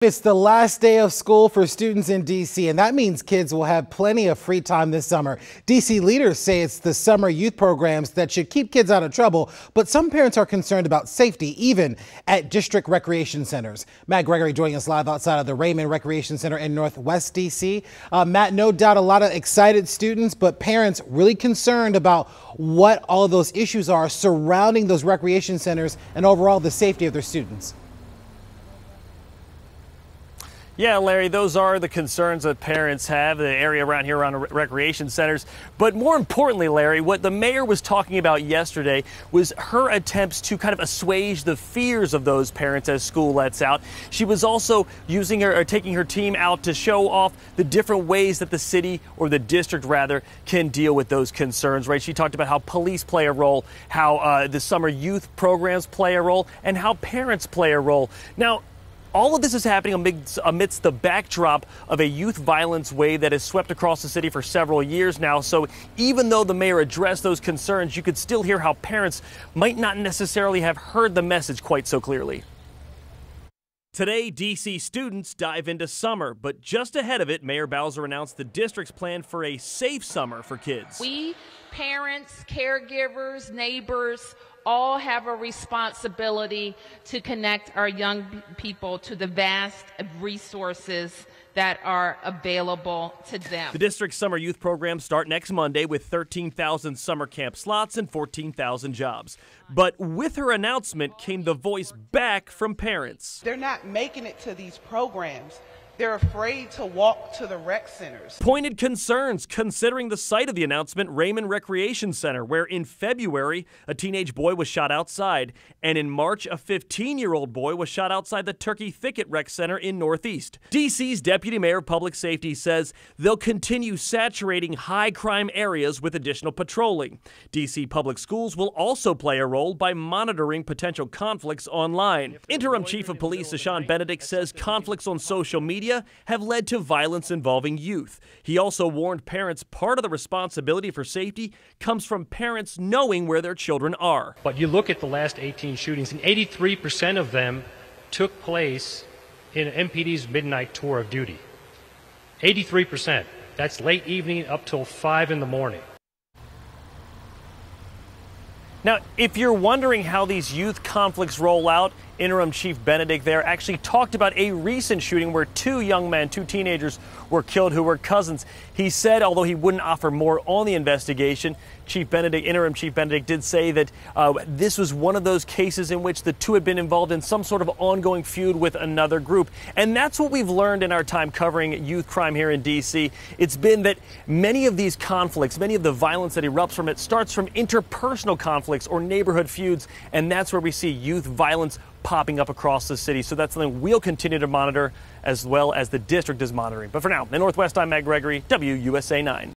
It's the last day of school for students in D.C., and that means kids will have plenty of free time this summer. D.C. leaders say it's the summer youth programs that should keep kids out of trouble, but some parents are concerned about safety, even at district recreation centers. Matt Gregory joining us live outside of the Raymond Recreation Center in Northwest D.C. Matt, no doubt a lot of excited students, but parents really concerned about what all of those issues are surrounding those recreation centers and overall the safety of their students. Yeah, Larry, those are the concerns that parents have, the area around here around recreation centers. But more importantly, Larry, what the mayor was talking about yesterday was her attempts to kind of assuage the fears of those parents as school lets out. She was also taking her team out to show off the different ways that the city, or the district rather, can deal with those concerns, right? She talked about how police play a role, how the summer youth programs play a role, and how parents play a role. Now, all of this is happening amidst the backdrop of a youth violence wave that has swept across the city for several years now. So even though the mayor addressed those concerns, you could still hear how parents might not necessarily have heard the message quite so clearly. Today, D.C. students dive into summer, but just ahead of it, Mayor Bowser announced the district's plan for a safe summer for kids. We, parents, caregivers, neighbors, all have a responsibility to connect our young people to the vast resources that are available to them. The district's summer youth programs start next Monday with 13,000 summer camp slots and 14,000 jobs. But with her announcement came the voice back from parents. They're not making it to these programs. They're afraid to walk to the rec centers. Pointed concerns considering the site of the announcement, Raymond Recreation Center, where in February, a teenage boy was shot outside, and in March, a 15-year-old boy was shot outside the Turkey Thicket Rec Center in Northeast. D.C.'s Deputy Mayor of Public Safety says they'll continue saturating high-crime areas with additional patrolling. D.C. Public Schools will also play a role by monitoring potential conflicts online. Interim Chief of Police Ashawn Benedict says conflicts on social media have led to violence involving youth. He also warned parents part of the responsibility for safety comes from parents knowing where their children are. But you look at the last 18 shootings, and 83% of them took place in MPD's midnight tour of duty. 83%. That's late evening up till 5 in the morning. Now, if you're wondering how these youth conflicts roll out, Interim Chief Benedict there actually talked about a recent shooting where two teenagers were killed who were cousins. He said, although he wouldn't offer more on the investigation, Interim Chief Benedict did say that this was one of those cases in which the two had been involved in some sort of ongoing feud with another group. And that's what we've learned in our time covering youth crime here in D.C. It's been that many of these conflicts, many of the violence that erupts from it starts from interpersonal conflicts or neighborhood feuds, and that's where we see youth violence popping up across the city. So that's something we'll continue to monitor as well as the district is monitoring. But for now, in Northwest, I'm Matt Gregory, WUSA 9.